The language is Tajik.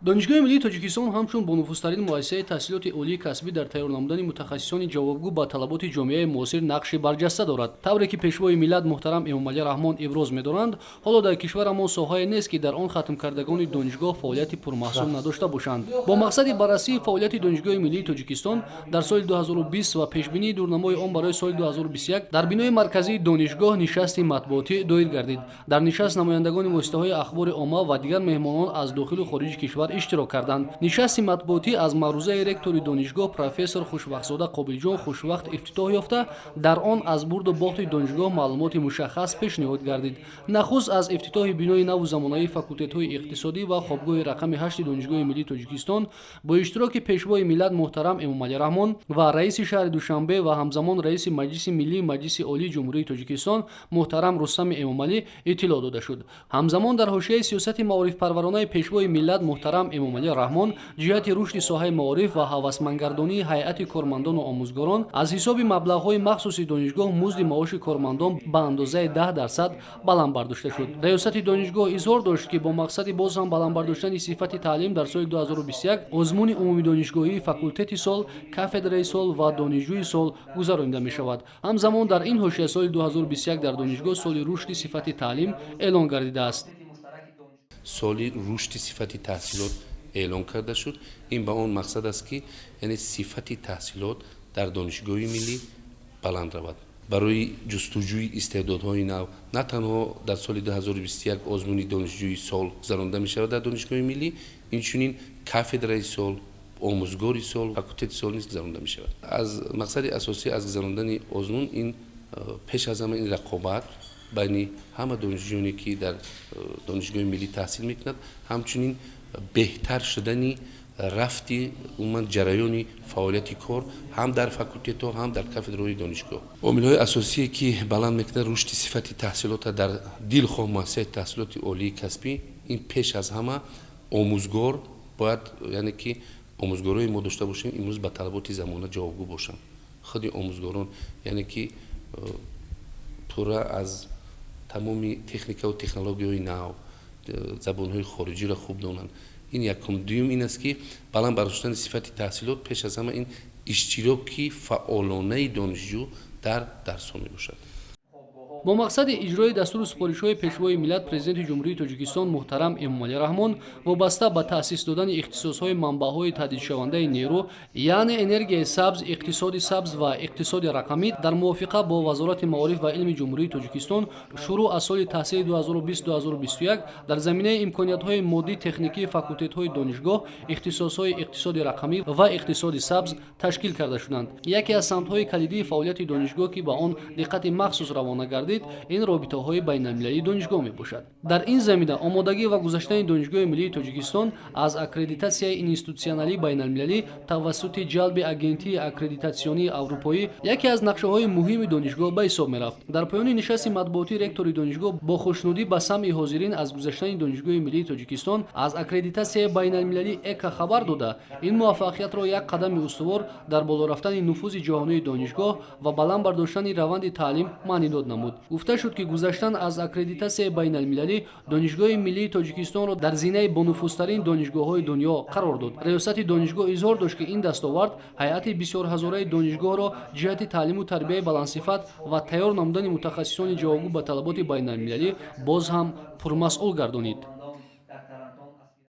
донишгоҳи миллии Тоҷикистон ҳамчун бо нуфузтарин муассисаи таҳсилоти олии касбӣ дар тайёр намудани мутахассисони ҷавобгӯ ба талаботи ҷомеаи муосир нақши барҷаста дорад. тавре ки пешвои миллат муҳтарам Эмомалӣ Раҳмон иброз медоранд, ҳоло дар кишварамон соҳае нест ки дар он хатмкардагони донишгоҳ фаъолияти пурмаҳсул надошта бошанд. бо мақсади баррасии фаъолияти донишгоҳи миллии Тоҷикистон дар соли 2020 ва пешбинии дурнамои он барои соли 2021 дар бинои марказии донишгоҳ нишасти матбуотӣ доир гардид. дар нишаст намояндагони воситаҳои ахбори омма ва дигар меҳмонон аз дохилу хориҷи кишвар иштирок карданд. нишасти матбуотӣ аз маърузаи ректори донишгоҳ профессор Хушвақтзода Қобилҷон хушвақт ифтитоҳ ёфта, дар он аз бурду бохти донишгоҳ маълумоти мушаххас пешниҳод гардид. нахуст аз ифтитоҳи бинои наву замонаи факултетҳои иқтисодӣ ва хобгоҳи рақами 8 донишгоҳи миллии Тоҷикистон бо иштироки пешвои миллат муҳтарам Эмомалӣ Раҳмон ва раиси шаҳри Душанбе ва ҳамзамон раиси маҷлиси миллии маҷлиси олии ҷумҳурии Тоҷикистон муҳтарам Рустами Эмомалӣ иттилоъ дода шуд. ҳамзамон дар ҳошияи сиёсати маорифпарваронаи пешвои миллат муҳтарам Эмомалӣ Раҳмон ҷиҳати рушди соҳаи маориф ва ҳавасмандгардонии ҳайати кормандону омӯзгорон аз ҳисоби маблағҳои махсуси донишгоҳ музди маоши кормандон ба андозаи 10% баланд бардошта шуд. раёсати донишгоҳ изҳор дошт ки бо мақсади боз ҳам баландбардоштани сифати таълим дар соли 2021 озмуни умумидонишгоҳии факултети сол, кафедраи сол ва донишҷӯи сол гузаронида мешавад. ҳамзамон дар ин ҳошия соли 2021 дар донишгоҳ соли рушди сифати таълим эълон гардидааст. соли рушди сифати таҳсилот эълон карда шуд. ин ба он мақсад аст ки яъне сифати таҳсилот дар донишгоҳи миллӣ баланд равад. барои ҷустуҷӯи истеъдодҳои нав на танҳо дар соли 2021 озмуни донишҷӯи сол гузаронида мешавад дар донишгоҳи миллӣ, инчунин кафедраи сол, омӯзгори сол, факултети сол низ гузаронида мешавад. аз мақсади асосӣ аз гузарондани озмун ин пеш аз ҳама ин рақобат байни ҳама донишҷӯёне ки дар донишгоҳи миллӣ таҳсил мекунад, ҳамчунин беҳтар шудани рафти умуман ҷараёни фаъолияти кор ҳам дар факултетҳо ҳам дар кафедраҳои донишгоҳ. омилҳои асосие ки баланд мекунад рушди сифати таҳсилота дар дилхоҳ муассисаи таҳсилоти олии касбӣ, ин пеш аз ҳама омӯзгор бояд, яъне ки омӯзгорҳои мо дошта бошем имрӯз ба талаботи замона ҷавобгӯ бошанд. худи омӯзгорон яъне ки пурра аз тамоми техникаву технологияҳои нав, забонҳои хориҷиро хуб донанд. ин якум. дуюм ин аст ки баланд бардоштани сифати таҳсилот пеш аз ҳама ин иштироки фаъолонаи донишҷӯ дар дарсҳо мебошад. бо мақсади иҷрои дастури супоришҳои пешвои миллат президенти ҷумҳурии Тоҷикистон муҳтарам Эмомалӣ Раҳмон вобаста ба таъсис додани ихтисосҳои манбаъҳои таҳдидшавандаи нерӯ, яъне энергияи сабз, иқтисоди сабз ва иқтисоди рақамӣ дар мувофиқа бо Вазорати маориф ва илми ҷумҳурии Тоҷикистон шурӯъ аз соли таҳсили 2020-2021 дар заминаи имкониятҳои моддӣ техникии факултетҳои донишгоҳ ихтисосҳои иқтисоди рақамӣ ва иқтисоди сабз ташкил карда шуданд. яке аз самтҳои калидии фаъолияти донишгоҳ ки ба он диққати махсус равона гардид, ин робитаҳои байналмилалии донишгоҳ мебошад. дар ин замина омодагӣ ва гузаштани донишгоҳи миллии Тоҷикистон аз аккредитатсияи институтсионалии байналмилалӣ тавассути ҷалби агентии аккредитатсионии аврупоӣ яке аз нақшаҳои муҳими донишгоҳ ба ҳисоб мерафт. дар поёни нишасти матбуотӣ ректори донишгоҳ бо хушнудӣ ба самъи ҳозирин аз гузаштани донишгоҳи миллии Тоҷикистон аз аккредитатсияи байналмилалии ЭКА хабар дода, ин муваффақиятро як қадами устувор дар боло рафтани нуфузи ҷаҳонии донишгоҳ ва баланд бардоштани раванди таълим маънӣ дод намуд. гуфта шуд ки гузаштан аз аккредитатсияи байналмилалӣ донишгоҳи миллии Тоҷикистонро дар зинаи бонуфузтарин донишгоҳҳои дунё қарор дод. раёсати донишгоҳ изҳор дошт ки ин дастовард ҳайати бисёрҳазораи донишгоҳро ҷиҳати таълиму тарбияи баландсифат ва тайёр намудани мутахассисони ҷавобгӯ ба талаботи байналмилалӣ боз ҳам пурмасъул гардонид.